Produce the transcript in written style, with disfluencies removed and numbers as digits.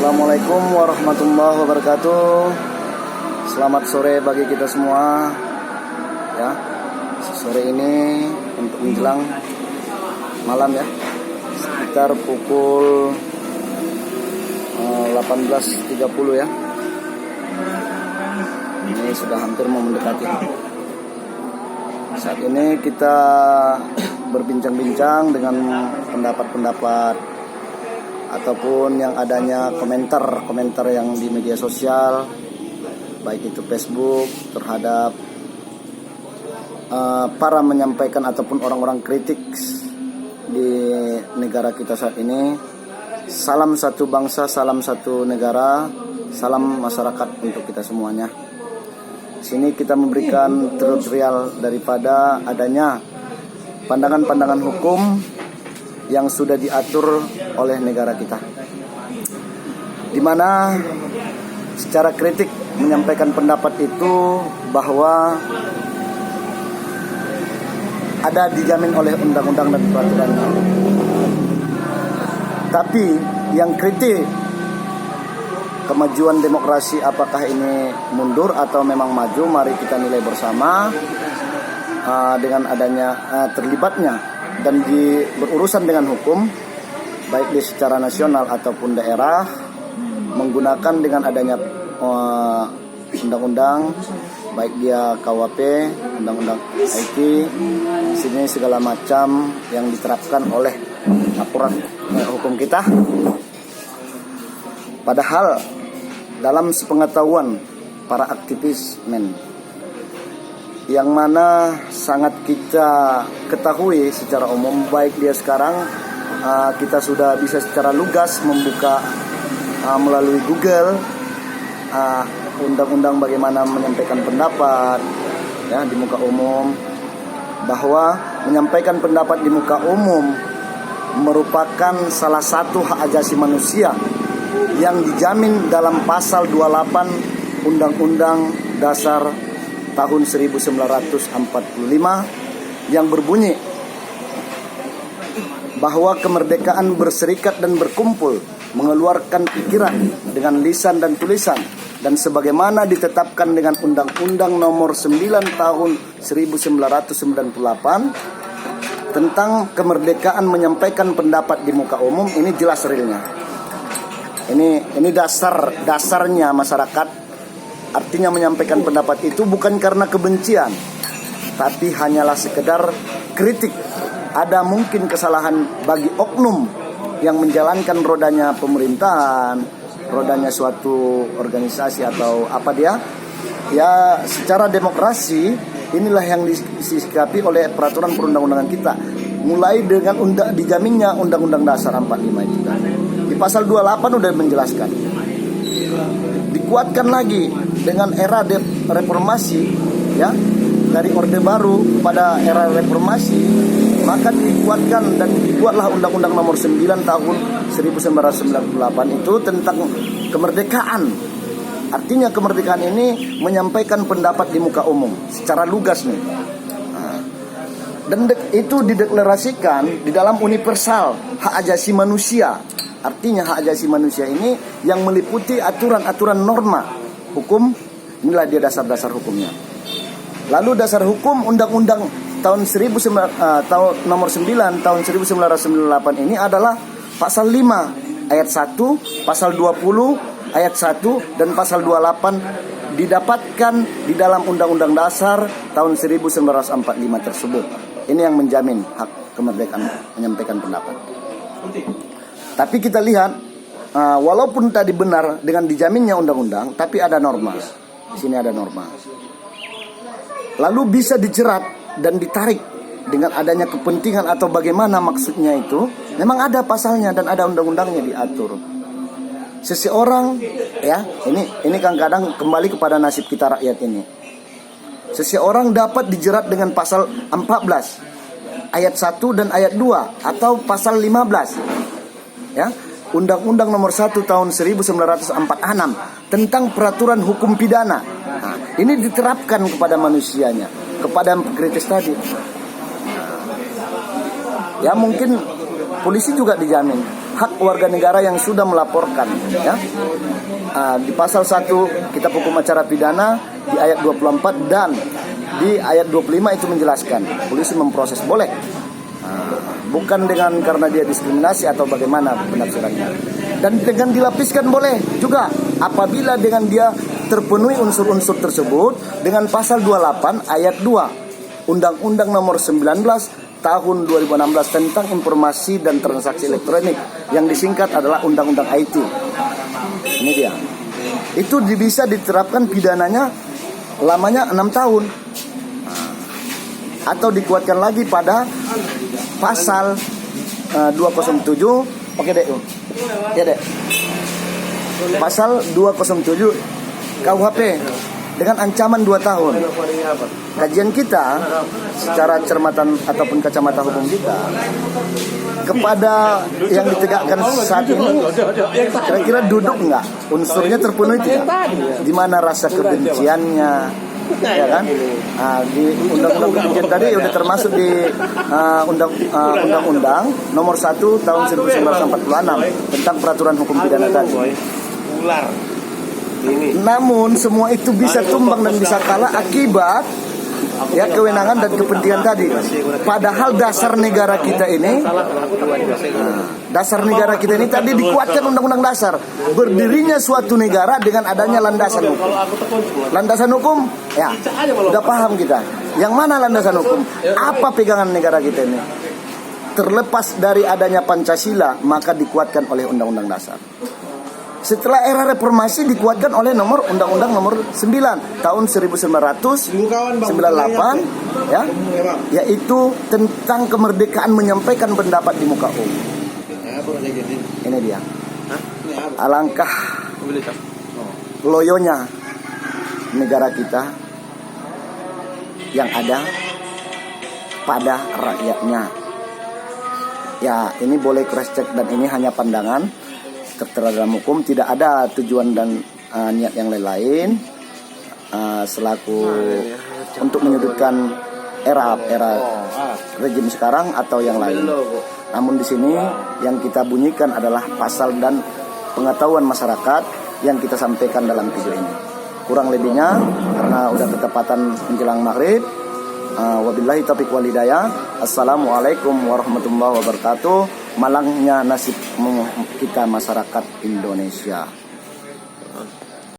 Assalamualaikum warahmatullahi wabarakatuh. Selamat sore bagi kita semua. Ya, sore ini untuk menjelang malam ya, sekitar pukul 18.30 ya. Ini sudah hampir mau mendekati. Saat ini kita berbincang-bincang dengan pendapat-pendapat ataupun yang adanya komentar yang di media sosial, baik itu Facebook, terhadap para menyampaikan ataupun orang-orang kritik di negara kita saat ini. Salam satu bangsa, salam satu negara, salam masyarakat untuk kita semuanya. Sini kita memberikan tutorial daripada adanya pandangan-pandangan hukum yang sudah diatur oleh negara kita, di mana secara kritik menyampaikan pendapat itu bahwa ada dijamin oleh undang-undang dan peraturannya. Tapi yang kritik kemajuan demokrasi, apakah ini mundur atau memang maju, mari kita nilai bersama dengan adanya terlibatnya dan berurusan dengan hukum, baik di secara nasional ataupun daerah, menggunakan dengan adanya undang-undang, baik dia KUHP, undang-undang IT, sini segala macam yang diterapkan oleh aturan hukum kita. Padahal dalam sepengetahuan para aktivis yang mana sangat kita ketahui secara umum, baik dia sekarang kita sudah bisa secara lugas membuka melalui Google undang-undang bagaimana menyampaikan pendapat ya di muka umum, bahwa menyampaikan pendapat di muka umum merupakan salah satu hak asasi manusia yang dijamin dalam pasal 28 Undang-Undang Dasar tahun 1945 yang berbunyi bahwa kemerdekaan berserikat dan berkumpul, mengeluarkan pikiran dengan lisan dan tulisan, dan sebagaimana ditetapkan dengan Undang-Undang Nomor 9 Tahun 1998 tentang kemerdekaan menyampaikan pendapat di muka umum. Ini jelas realnya. Ini dasarnya masyarakat. Artinya menyampaikan pendapat itu bukan karena kebencian, tapi hanyalah sekedar kritik. Ada mungkin kesalahan bagi oknum yang menjalankan rodanya pemerintahan, rodanya suatu organisasi atau apa dia. Ya, secara demokrasi inilah yang disikapi oleh peraturan perundang-undangan kita. Mulai dengan dijaminnya Undang-Undang Dasar 45 itu. Di pasal 28 sudah menjelaskan. Dikuatkan lagi dengan era reformasi ya, dari Orde Baru pada era reformasi, maka dikuatkan dan dibuatlah Undang-Undang Nomor 9 Tahun 1998 itu tentang kemerdekaan. Artinya kemerdekaan ini menyampaikan pendapat di muka umum secara lugas nih. Dan itu dideklarasikan di dalam universal hak asasi manusia. Artinya hak asasi manusia ini yang meliputi aturan-aturan norma hukum. Inilah dia dasar-dasar hukumnya. Lalu dasar hukum Undang-Undang tahun nomor 9 tahun 1998 ini adalah pasal 5 ayat 1, pasal 20 ayat 1 dan pasal 28 didapatkan di dalam Undang-Undang Dasar tahun 1945 tersebut. Ini yang menjamin hak kemerdekaan menyampaikan pendapat. Tapi kita lihat, walaupun tadi benar dengan dijaminnya undang-undang, tapi ada norma. Di sini ada norma. Lalu bisa dijerat dan ditarik dengan adanya kepentingan atau bagaimana maksudnya itu. Memang ada pasalnya dan ada undang-undangnya diatur. Seseorang, ya, ini kadang-kadang kembali kepada nasib kita rakyat ini. Seseorang dapat dijerat dengan pasal 14 ayat 1 dan ayat 2 atau pasal 15. Ya, Undang-Undang Nomor 1 Tahun 1946 tentang peraturan hukum pidana. Nah, ini diterapkan kepada manusianya, kepada kritis tadi. Ya, mungkin polisi juga dijamin, hak warga negara yang sudah melaporkan, ya. Di pasal 1 Kitab Hukum Acara Pidana di ayat 24 dan di ayat 25 itu menjelaskan polisi memproses boleh. Bukan dengan karena dia diskriminasi atau bagaimana penafsirannya. Dan dengan dilapiskan boleh juga apabila dengan dia terpenuhi unsur-unsur tersebut dengan pasal 28 ayat 2 Undang-Undang Nomor 19 Tahun 2016 tentang Informasi dan Transaksi Elektronik yang disingkat adalah Undang-Undang IT. Ini dia. Itu bisa diterapkan pidananya lamanya 6 tahun. Atau dikuatkan lagi pada pasal 207. Oke dek, ya dek. Pasal 207 KUHP dengan ancaman 2 tahun. Kajian kita secara cermatan ataupun kacamata hukum kita kepada yang ditegakkan saat ini, kira-kira duduk nggak? Unsurnya terpenuhi tidak? Di mana rasa kebenciannya, ya kan? Di undang-undang kebencian tadi udah termasuk di undang-undang nomor 1 tahun 1946 tentang peraturan hukum pidana tadi. Namun semua itu bisa tumbang dan bisa kalah akibat ya kewenangan dan kepentingan tadi. Padahal dasar negara kita ini, tadi dikuatkan undang-undang dasar. Berdirinya suatu negara dengan adanya landasan hukum. Landasan hukum, ya, udah paham kita. Yang mana landasan hukum? Apa pegangan negara kita ini? Terlepas dari adanya Pancasila, maka dikuatkan oleh undang-undang dasar. Setelah era reformasi dikuatkan oleh Undang-Undang Nomor 9 tahun 1998, ya, yaitu tentang kemerdekaan menyampaikan pendapat di muka umum. Ini dia. Alangkah loyonya negara kita yang ada pada rakyatnya. Ya, ini boleh cross check dan ini hanya pandangan tertera dalam hukum, tidak ada tujuan dan niat yang lain selaku untuk menyudutkan era rejim sekarang atau yang lain. Namun di sini yang kita bunyikan adalah pasal dan pengetahuan masyarakat yang kita sampaikan dalam video ini. Kurang lebihnya karena udah ketepatan menjelang maghrib. Wabillahi taufiq wal hidayah. Assalamualaikum warahmatullahi wabarakatuh. Malangnya nasib kita masyarakat Indonesia.